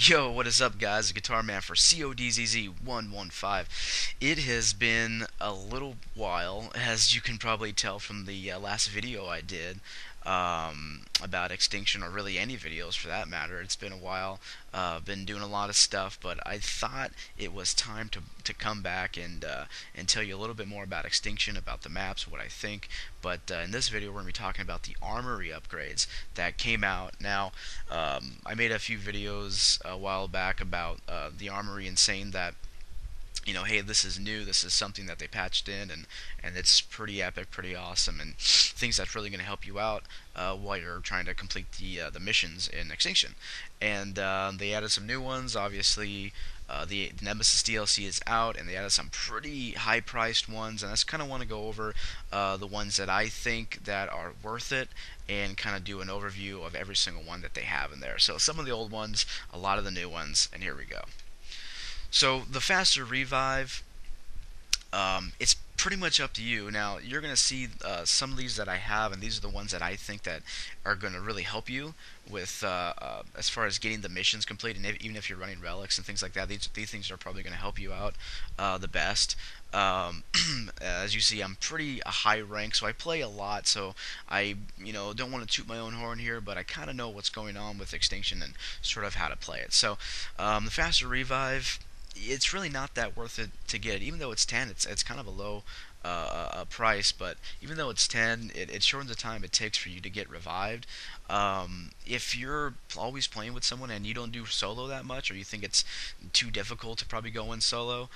Yo, what is up, guys? The Guitar Man for CODZZ115. It has been a little while, as you can probably tell from the last video I did about Extinction, or really any videos for that matter. It's been a while. Been doing a lot of stuff, but I thought it was time to come back and tell you a little bit more about Extinction, about the maps, what I think. But in this video, we're going to be talking about the Armory upgrades that came out. Now, I made a few videos a while back about the Armory and saying that, hey, this is new, this is something that they patched in, and it's pretty epic, pretty awesome, and things that's really going to help you out while you're trying to complete the missions in Extinction. And they added some new ones. Obviously, the Nemesis DLC is out, and they added some pretty high-priced ones, and I just kind of want to go over the ones that I think that are worth it, and kind of do an overview of every single one that they have in there. So some of the old ones, a lot of the new ones, and here we go. So the faster revive, it's pretty much up to you. Now you're gonna see some of these that I have, and these are the ones that I think that are gonna really help you with as far as getting the missions complete, and even if you're running relics and things like that, these things are probably gonna help you out the best. Um, as you see, I'm pretty a high rank, so I play a lot. So I, don't want to toot my own horn here, but I kind of know what's going on with Extinction and sort of how to play it. So the faster revive, it's really not that worth it to get. Even though it's 10, it's kind of a low price, but even though it's 10, it shortens the time it takes for you to get revived. If you're always playing with someone and you don't do solo that much, or you think it's too difficult to probably go in solo,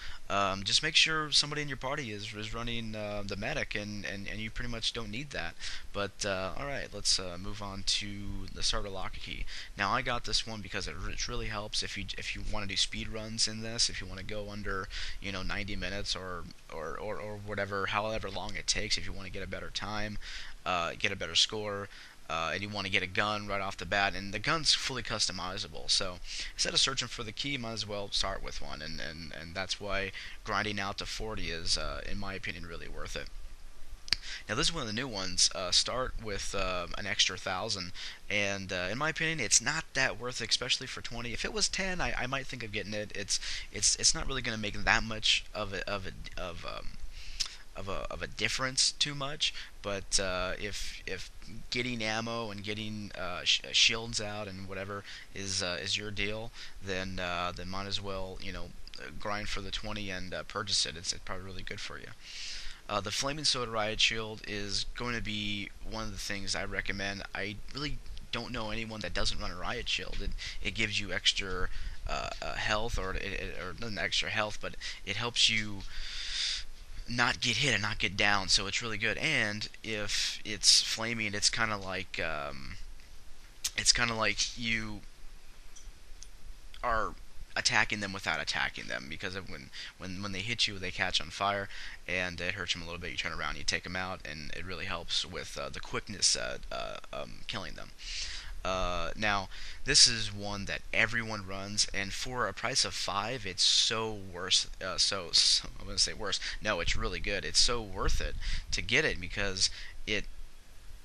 just make sure somebody in your party is running the medic, and you pretty much don't need that. But alright, let's move on to the starter locker key. Now I got this one because it really helps if you want to do speed runs in this, if you want to go under 90 minutes, or whatever, however long it takes, if you want to get a better time, get a better score, and you want to get a gun right off the bat, and the gun's fully customizable. So instead of searching for the key, you might as well start with one, and that's why grinding out to 40 is, in my opinion, really worth it. Now this is one of the new ones. Start with an extra 1,000, and in my opinion, it's not that worth it, especially for 20. If it was 10, I might think of getting it. It's not really going to make that much of a difference too much. But if getting ammo and getting shields out and whatever is your deal, then might as well grind for the 20 and purchase it. It's probably really good for you. The Flaming Soda Riot Shield is going to be one of the things I recommend. I really don't know anyone that doesn't run a Riot Shield. It gives you extra health, or not extra health, but it helps you not get hit and not get down, so it's really good. And if it's flaming, it's kind of like you are attacking them without attacking them, because when they hit you, they catch on fire, and it hurts them a little bit. You turn around, you take them out, and it really helps with the quickness killing them. Now, this is one that everyone runs, and for a price of 5, it's so worth. I'm gonna say worse. No, it's really good. It's so worth it to get it, because it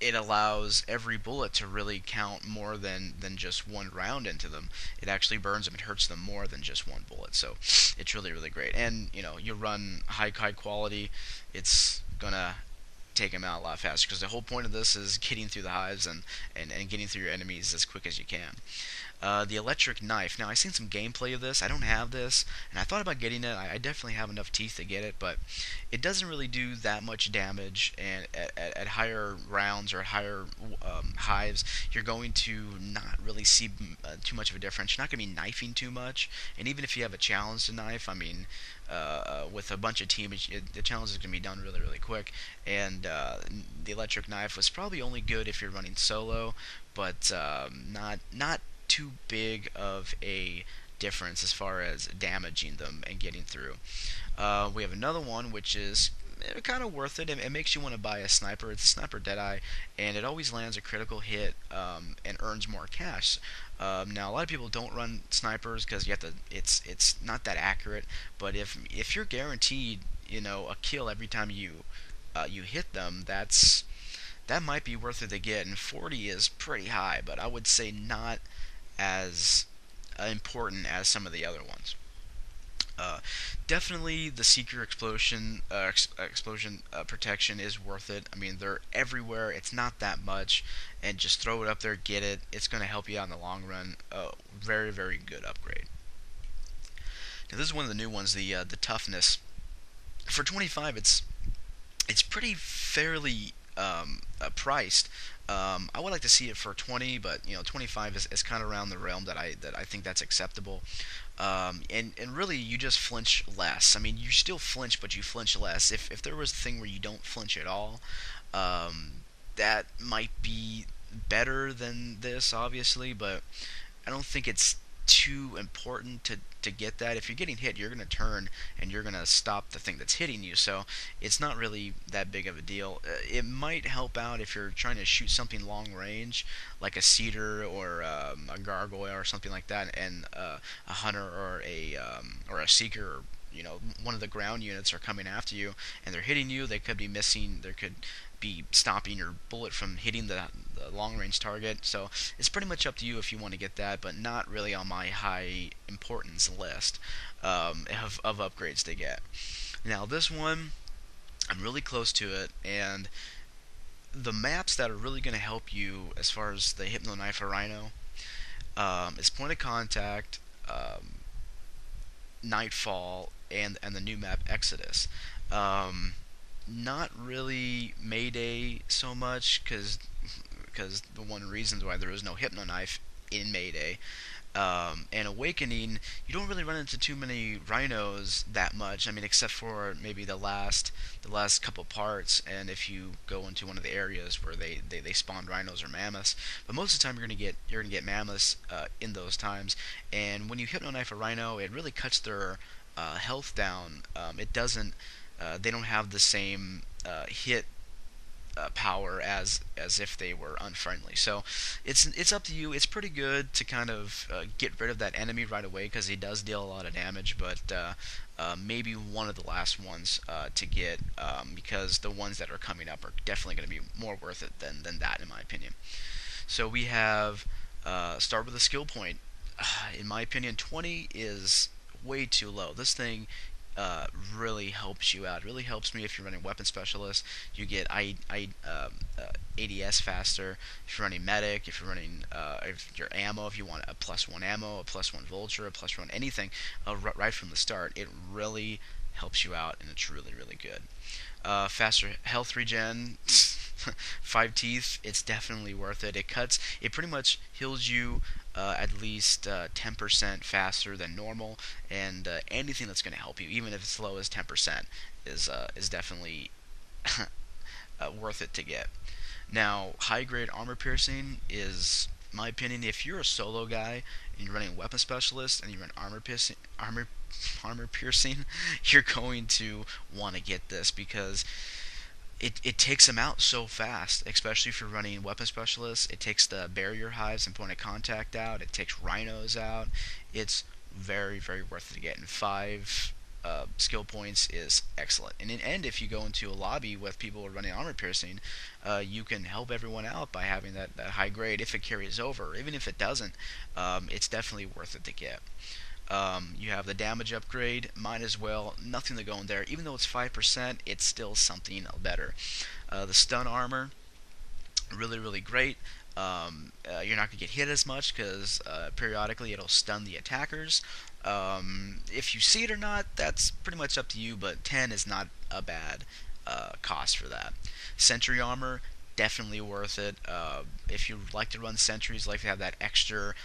it allows every bullet to really count more than just one round into them. It actually burns them. It hurts them more than just one bullet. So it's really great. And you run high quality, it's gonna take them out a lot faster, because the whole point of this is getting through the hives and getting through your enemies as quick as you can. The electric knife. Now, I've seen some gameplay of this. I don't have this, and I thought about getting it. I definitely have enough teeth to get it, but it doesn't really do that much damage. And at higher rounds, or at higher hives, you're going to not really see too much of a difference. You're not going to be knifing too much, and even if you have a challenge to knife, I mean, with a bunch of teams, the challenge is going to be done really quick. And the electric knife was probably only good if you're running solo, but not too big of a difference as far as damaging them and getting through. We have another one which is kind of worth it. It makes you want to buy a sniper. It's a sniper Deadeye, and it always lands a critical hit and earns more cash. Now, a lot of people don't run snipers because you have to. It's not that accurate. But if you're guaranteed, a kill every time you hit them, that might be worth it to get. And 40 is pretty high, but I would say not as important as some of the other ones. Uh, Definitely the Seeker explosion protection is worth it. I mean, they're everywhere. It's not that much, and just throw it up there, get it. It's going to help you out in the long run. Very very good upgrade. Now, this is one of the new ones. The toughness for 25. It's pretty fairly priced. I would like to see it for 20, but 25 is kind of around the realm that I think that's acceptable. And really, you just flinch less. I mean, you still flinch, but you flinch less. If there was a thing where you don't flinch at all, um, that might be better than this, obviously, but I don't think it's too important to get that. If you're getting hit, you're going to turn and you're going to stop the thing that's hitting you. So it's not really that big of a deal. It might help out if you're trying to shoot something long range, like a cedar or a gargoyle or something like that, and a hunter or a seeker or one of the ground units are coming after you and they're hitting you. They could be missing. There could be stopping your bullet from hitting the long range target. So it's pretty much up to you if you want to get that, but not really on my high importance list of upgrades to get. Now this one, I'm really close to it, and the maps that are really going to help you as far as the Hypno Knife or Rhino is Point of Contact, Nightfall, and the new map Exodus. Not really Mayday so much because the one reason why there is no Hypno Knife in Mayday. And Awakening, you don't really run into too many rhinos that much. I mean, except for maybe the last couple parts, and if you go into one of the areas where they spawn rhinos or mammoths. But most of the time, you're gonna get mammoths in those times. And when you Hypno Knife a rhino, it really cuts their health down. It doesn't. They don't have the same hit power as if they were unfriendly. So it's up to you. It's pretty good to kind of get rid of that enemy right away because he does deal a lot of damage, but maybe one of the last ones to get because the ones that are coming up are definitely going to be more worth it than that, in my opinion. So we have start with a skill point. In my opinion, 20 is way too low. This thing really helps you out. It really helps me if you're running weapon specialist. You get ADS faster. If you're running medic, if you're running if your ammo, if you want a +1 ammo, a +1 vulture, a +1 anything, right from the start, it really helps you out, and it's really really good. Faster health regen. Five teeth, it's definitely worth it. It pretty much heals you at least 10% faster than normal, and anything that's going to help you, even if it's low as 10%, is definitely worth it to get. Now, high grade armor piercing is, in my opinion, if you're a solo guy and you're running weapon specialist and you run armor piercing, you're going to want to get this because it takes them out so fast, especially if you're running weapon specialists. It takes the barrier hives and point of contact out. It takes rhinos out. It's very, very worth it to get. And 5 skill points is excellent. And in end, if you go into a lobby with people who are running armor piercing, you can help everyone out by having that high grade if it carries over. Even if it doesn't, it's definitely worth it to get. You have the damage upgrade, might as well, nothing to go in there. Even though it's 5%, it's still something better. The stun armor, really, really great. You're not going to get hit as much because periodically it'll stun the attackers. If you see it or not, that's pretty much up to you, but 10 is not a bad cost for that. Sentry armor, definitely worth it. If you like to run sentries, like to have that extra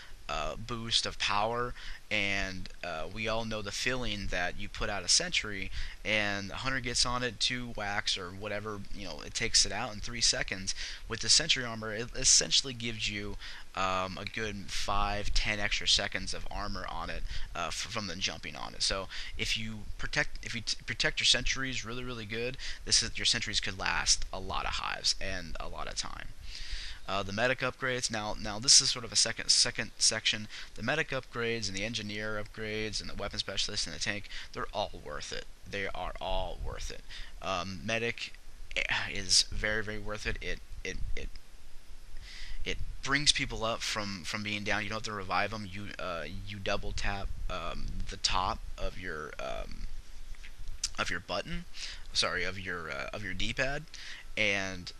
boost of power, and we all know the feeling that you put out a sentry and the hunter gets on it 2 whacks or whatever, it takes it out in 3 seconds. With the sentry armor, it essentially gives you a good 5-10 extra seconds of armor on it from the jumping on it. So if you protect your sentries really really good, your sentries could last a lot of hives and a lot of time. The medic upgrades. Now this is sort of a second section. The medic upgrades and the engineer upgrades and the weapon specialist and the tank. They're all worth it. They are all worth it. Medic is very very worth it. it brings people up from being down. You don't have to revive them. You double tap the top of your button, sorry, of your D-pad, and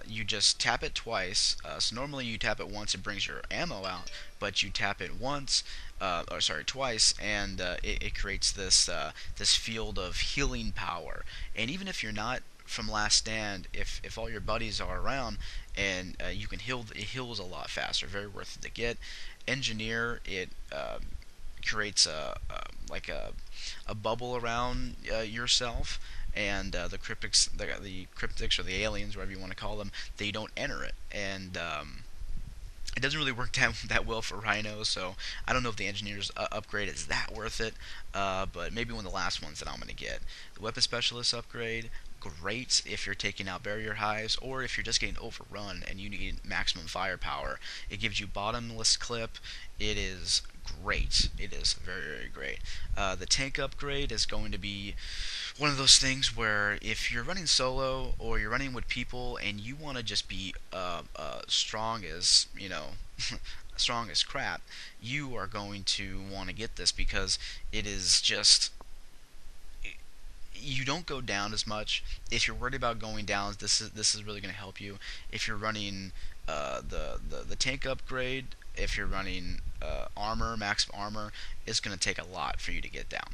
you just tap it twice. So normally you tap it once, it brings your ammo out, but you tap it once, or sorry, twice, and it creates this field of healing power. And even if you're not from Last Stand, if all your buddies are around, and you can heal, it heals a lot faster. Very worth it to get. Engineer, it creates like a bubble around yourself, and the cryptics or the aliens, whatever you want to call them, they don't enter it, and it doesn't really work that well for Rhino. So I don't know if the engineer's upgrade is that worth it, but maybe one of the last ones that I'm going to get. The weapon specialist upgrade, great if you're taking out barrier hives, or if you're just getting overrun and you need maximum firepower. It gives you bottomless clip. It is great. It is very, very great. The tank upgrade is going to be one of those things where if you're running solo or you're running with people and you want to just be strong as strong as crap, you are going to want to get this because it is just, you don't go down as much. If you're worried about going down, this is really going to help you. If you're running the tank upgrade, if you're running max armor, it's going to take a lot for you to get down.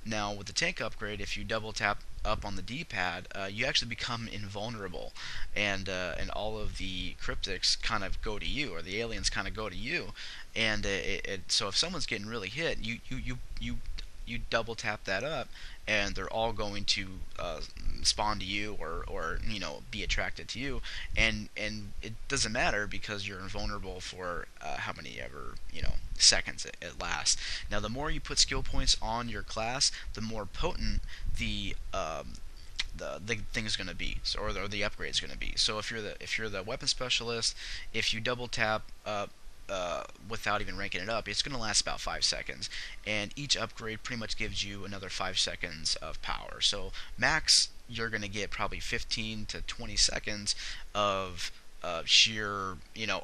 Now with the tank upgrade, if you double tap up on the D-pad, you actually become invulnerable, and all of the cryptics kind of go to you, or the aliens kind of go to you, and so if someone's getting really hit, you double tap that up, and they're all going to spawn to you, or be attracted to you, and it doesn't matter because you're invulnerable for how many ever seconds it lasts. Now the more you put skill points on your class, the more potent the thing is going to be, or the upgrade is going to be. So if you're the weapon specialist, if you double tap without even ranking it up, it's going to last about 5 seconds, and each upgrade pretty much gives you another 5 seconds of power. So max, you're going to get probably 15 to 20 seconds of sheer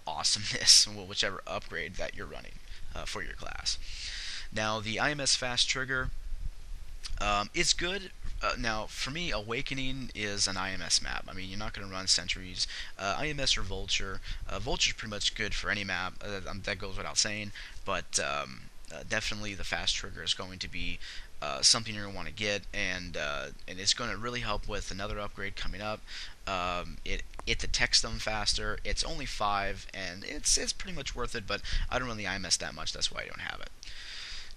awesomeness, whichever upgrade that you're running for your class. Now the IMS fast trigger, it's good. Now, for me, Awakening is an IMS map. I mean, you're not going to run Sentries, IMS or Vulture. Vulture's pretty much good for any map. That goes without saying. But definitely, the fast trigger is going to be something you're going to want to get, and it's going to really help with another upgrade coming up. It detects them faster. It's only 5, and it's pretty much worth it. But I don't run the IMS that much. That's why I don't have it.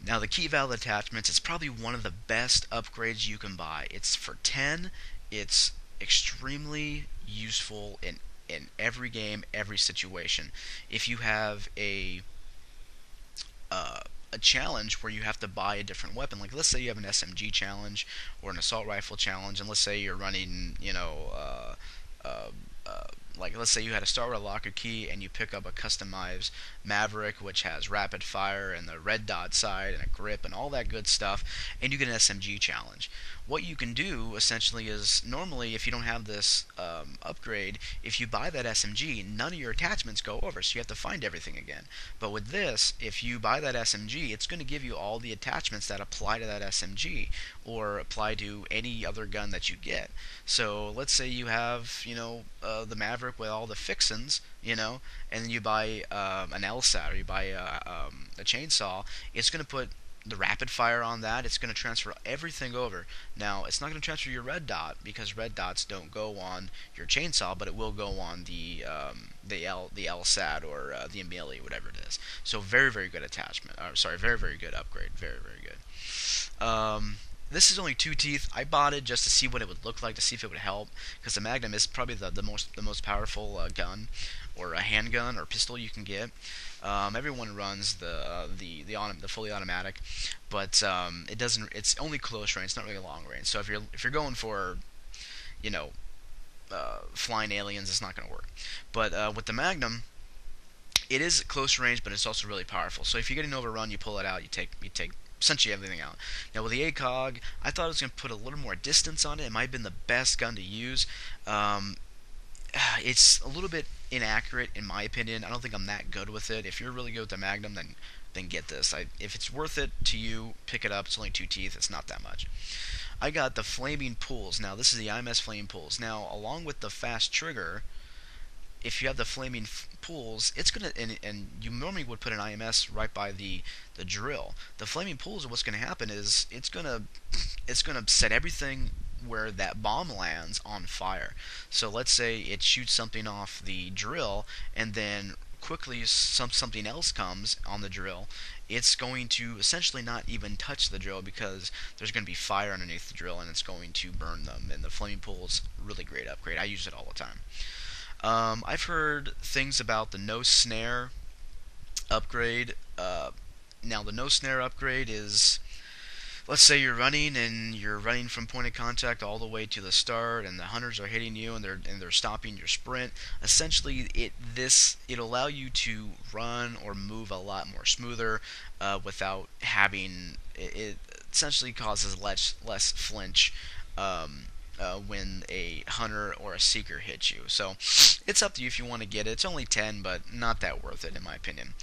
Now the key valve attachments, it's probably one of the best upgrades you can buy. It's for 10. It's extremely useful in every game, every situation. If you have a challenge where you have to buy a different weapon, like let's say you have an SMG challenge or an assault rifle challenge, and let's say you're running, uh, like let's say you had to start with a locker key and you pick up a customized Maverick, which has rapid fire and the red dot sight and a grip and all that good stuff, and you get an SMG challenge. What you can do essentially is, normally if you don't have this upgrade, if you buy that SMG, none of your attachments go over, so you have to find everything again. But with this, if you buy that SMG, it's going to give you all the attachments that apply to that SMG or apply to any other gun that you get. So let's say you have the Maverick with all the fixins, and then you buy an LSAT, or you buy a chainsaw. It's going to put the rapid fire on that. It's going to transfer everything over. Now, it's not going to transfer your red dot because red dots don't go on your chainsaw, but it will go on the LSAT or the Amelie, whatever it is. So very, very good attachment. Sorry, very, very good upgrade. Very, very good. This is only 2 teeth. I bought it just to see what it would look like, to see if it would help, because the Magnum is probably the most powerful gun, or a handgun or pistol you can get. Everyone runs the fully automatic, but it doesn't. It's only close range. It's not really long range. So if you're going for flying aliens, it's not going to work. But with the Magnum, it is close range, but it's also really powerful. So if you're getting overrun, you pull it out. You take essentially everything out. Now with the ACOG, I thought it was going to put a little more distance on it. It might have been the best gun to use. it's a little bit inaccurate in my opinion. I don't think I'm that good with it. If you're really good with the Magnum, then get this. If it's worth it to you, pick it up. It's only 2 teeth. It's not that much. I got the Flaming Pulls. Now this is the IMS Flaming Pulls. Now along with the fast trigger, if you have the flaming pools, it's gonna and you normally would put an IMS right by the drill. The flaming pools, what's gonna happen is it's gonna set everything where that bomb lands on fire. So let's say it shoots something off the drill, and then quickly something else comes on the drill. It's going to essentially not even touch the drill because there's going to be fire underneath the drill and it's going to burn them. And the flaming pool is really great upgrade. I use it all the time. I've heard things about the no snare upgrade. Now the no snare upgrade is, let's say you're running from point of contact all the way to the start, and the hunters are hitting you, and they're stopping your sprint. Essentially, it allow you to run or move a lot more smoother without having it. Essentially causes less flinch. When a hunter or a seeker hits you. So it's up to you if you want to get it. It's only 10, but not that worth it in my opinion.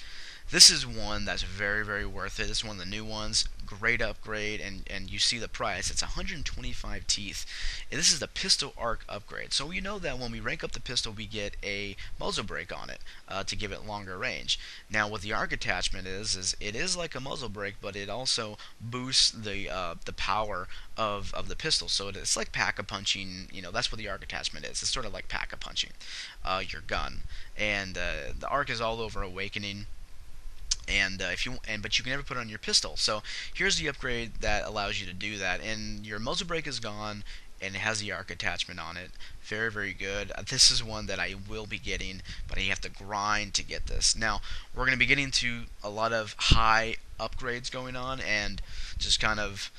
This is one that's very, very worth it. This is one of the new ones. Great upgrade, and you see the price. It's 125 teeth. And this is the pistol arc upgrade. So you know that when we rank up the pistol, we get a muzzle brake on it to give it longer range. Now, what the arc attachment is it is like a muzzle brake, but it also boosts the power of the pistol. So it's like pack-a-punching. You know, that's what the arc attachment is. It's sort of like pack-a-punching your gun. And the arc is all over Awakening. And but you can never put it on your pistol. So here's the upgrade that allows you to do that. And your muzzle brake is gone, and it has the arc attachment on it. Very, very good. This is one that I will be getting, but I have to grind to get this. Now we're going to be getting to a lot of high upgrades going on, and just kind of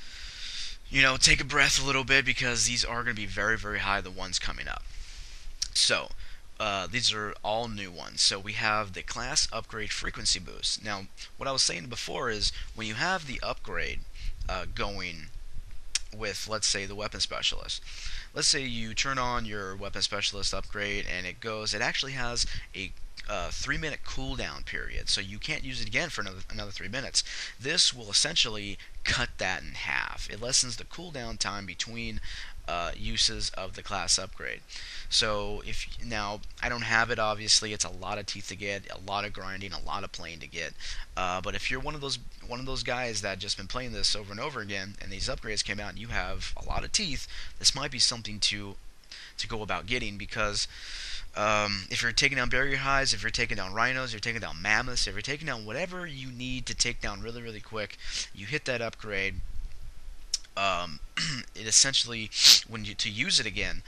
take a breath a little bit because these are going to be very, very high. The ones coming up. So these are all new ones. So we have the class upgrade frequency boost. Now, what I was saying before is when you have the upgrade going with, let's say, the weapon specialist. Let's say you turn on your weapon specialist upgrade and it actually has a 3-minute cooldown period, so you can't use it again for another 3 minutes. This will essentially cut that in half. It lessens the cooldown time between uses of the class upgrade. So now I don't have it, obviously. It's a lot of teeth to get, a lot of grinding, a lot of playing to get. But if you're one of those guys that just been playing this over and over again, and these upgrades came out, and you have a lot of teeth, this might be something to go about getting, because if you're taking down barrier highs, if you're taking down rhinos, you're taking down mammoths, if you're taking down whatever you need to take down really, really quick, you hit that upgrade. It essentially, to use it again,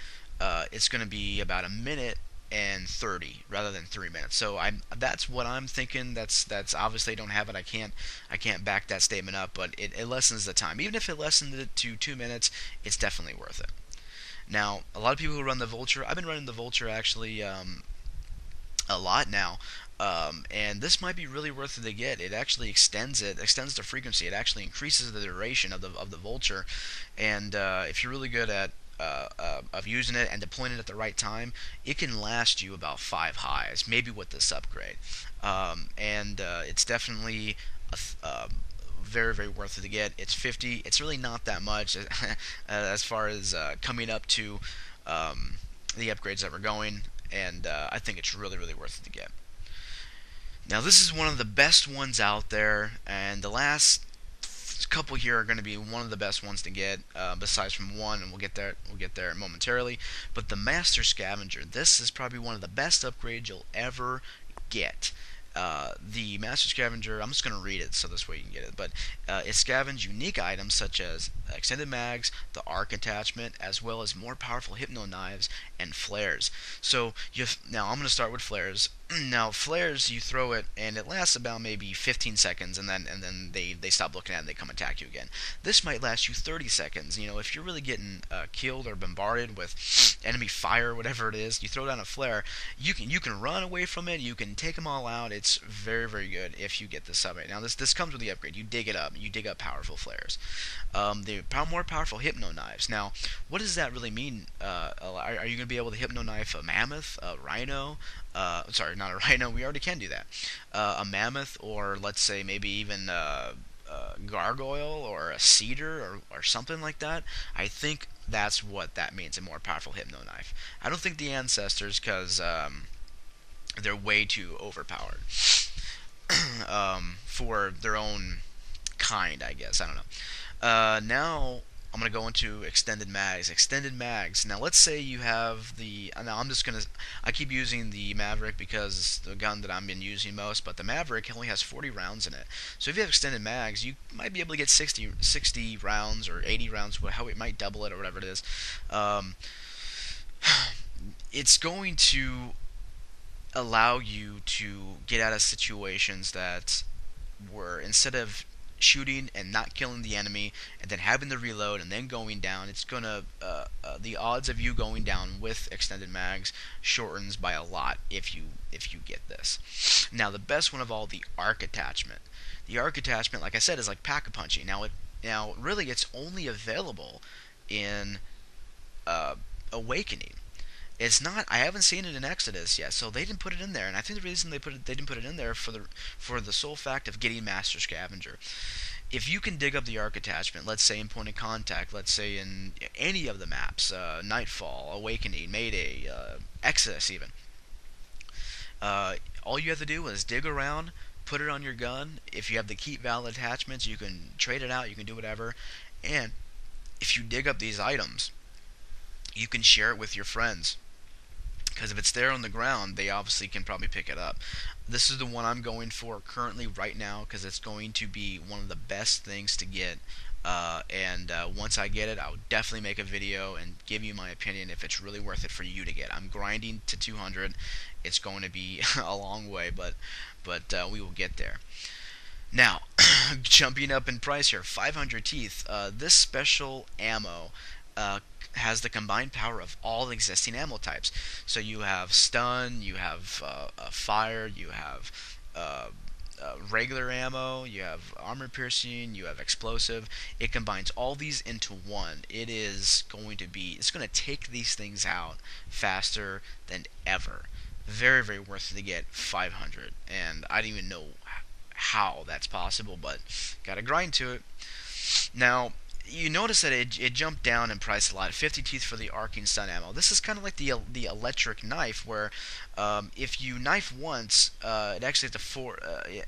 it's going to be about 1:30 rather than 3 minutes. So that's what I'm thinking. That's obviously I don't have it. I can't back that statement up, but it lessens the time. Even if it lessened it to 2 minutes, it's definitely worth it. Now, a lot of people who run the Vulture, I've been running the Vulture actually a lot now, and this might be really worth it to get. It actually extends the frequency. It actually increases the duration of the Vulture, and if you're really good at of using it and deploying it at the right time, it can last you about 5 highs, maybe with this upgrade, and it's definitely very, very worth it to get. It's 50. It's really not that much as far as coming up to the upgrades that we're going, and I think it's really, really worth it to get. Now this is one of the best ones out there, and the last couple here are going to be one of the best ones to get, besides from one, and we'll get there momentarily. But the Master Scavenger, this is probably one of the best upgrades you'll ever get. The Master Scavenger, I'm just going to read it so this way you can get it, but it scavenge unique items such as extended mags, the arc attachment, as well as more powerful hypno knives and flares. So now I'm going to start with flares. Now flares, you throw it and it lasts about maybe 15 seconds, and then they stop looking at it and they come attack you again. This might last you 30 seconds. You know, if you're really getting killed or bombarded with enemy fire, whatever it is, you throw down a flare. You can run away from it. You can take them all out. It's very very good if you get this submate. Now this comes with the upgrade. You dig it up. You dig up powerful flares. The more powerful hypno knives. Now, what does that really mean? Are you going to be able to hypno knife a mammoth, a rhino? Sorry, not a rhino. We already can do that. A mammoth, or let's say maybe even a gargoyle or a cedar or something like that. I think that's what that means. A more powerful hypno knife. I don't think the ancestors, because they're way too overpowered for their own kind, I guess. I don't know. Now I'm gonna go into extended mags. Extended mags. Now let's say you have the. Now I'm just gonna. I keep using the Maverick because it's the gun that I've been using most. But the Maverick only has 40 rounds in it. So if you have extended mags, you might be able to get 60 rounds or 80 rounds. How it might double it or whatever it is. Um, it's going to allow you to get out of situations that were, instead of shooting and not killing the enemy and then having to reload and then going down, it's gonna the odds of you going down with extended mags shortens by a lot if you get this. Now the best one of all, the arc attachment. The arc attachment, like I said, is like pack a punching. Now really it's only available in Awakening. It's not. I haven't seen it in Exodus yet, so they didn't put it in there. And I think the reason they didn't put it in there for the sole fact of getting Master Scavenger. If you can dig up the arc attachment, let's say in Point of Contact, let's say in any of the maps, Nightfall, Awakening, Mayday, Exodus, even, all you have to do is dig around, put it on your gun. If you have the keep valid attachments, you can trade it out. You can do whatever. And if you dig up these items, you can share it with your friends, because if it's there on the ground, they obviously can probably pick it up. This is the one I'm going for currently right now because it's going to be one of the best things to get. And once I get it, I'll definitely make a video and give you my opinion if it's really worth it for you to get. I'm grinding to 200. It's going to be a long way, but we will get there. Now, jumping up in price here, 500 teeth. This special ammo has the combined power of all existing ammo types. So you have stun, you have fire, you have regular ammo, you have armor piercing, you have explosive. It combines all these into one. It's going to take these things out faster than ever. Very, very worth it to get 500. And I don't even know how that's possible, but gotta grind to it. Now, you notice that it jumped down in price a lot. 50 teeth for the arcing stun ammo. This is kind of like the electric knife, where if you knife once, it actually has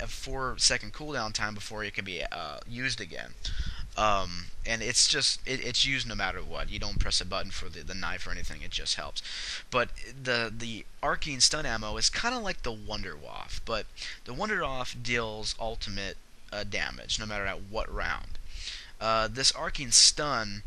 a 4 second cooldown time before it can be used again. And it's used no matter what. You don't press a button for the knife or anything. It just helps. But the arcing stun ammo is kind of like the Wonder Waff, but the Wonder Waff deals ultimate damage no matter at what round. This arcing stun,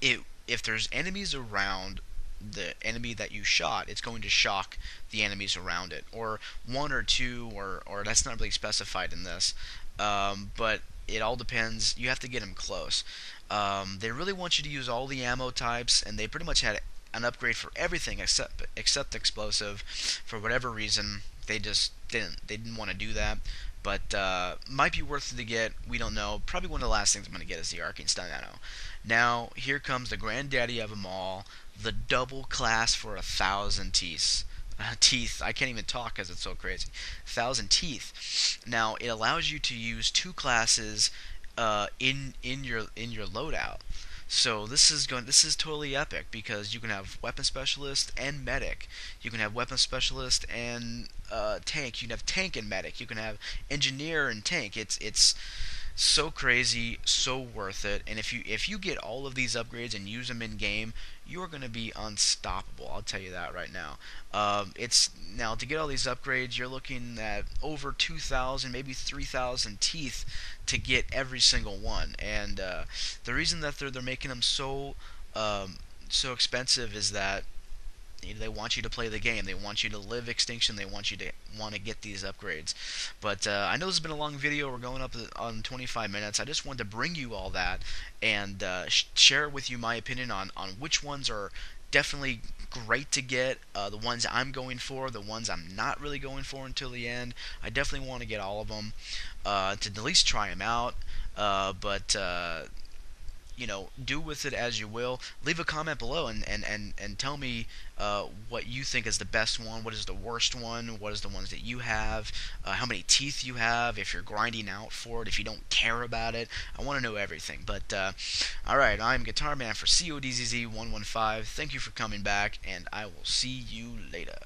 if there's enemies around the enemy that you shot, it's going to shock the enemies around it, or one or two, or that's not really specified in this. But it all depends. You have to get them close. They really want you to use all the ammo types, and they pretty much had an upgrade for everything except explosive. For whatever reason, they just didn't want to do that. But might be worth it to get. We don't know. Probably one of the last things I'm going to get is the arcing stun ammo. Now here comes the granddaddy of them all, the double class for 1,000 teeth. Teeth. I can't even talk because it's so crazy. 1,000 teeth. Now it allows you to use two classes in your loadout. So this is totally epic, because you can have weapon specialist and medic. You can have weapon specialist and tank. You can have tank and medic. You can have engineer and tank. It's so crazy, so worth it. And if you get all of these upgrades and use them in game, you're going to be unstoppable. I'll tell you that right now. It's now, to get all these upgrades, you're looking at over 2,000, maybe 3,000 teeth to get every single one. And the reason that they're making them so expensive is that They want you to play the game. They want you to live Extinction. They want you to want to get these upgrades. But I know this has been a long video. We're going up on 25 minutes. I just wanted to bring you all that and share with you my opinion on which ones are definitely great to get, the ones I'm going for, the ones I'm not really going for until the end. I definitely want to get all of them to at least try them out. But do with it as you will. Leave a comment below and tell me what you think is the best one, what is the worst one, what is the ones that you have, how many teeth you have, if you're grinding out for it, if you don't care about it. I want to know everything. But, alright, I'm Guitar Man for CODZZ115. Thank you for coming back, and I will see you later.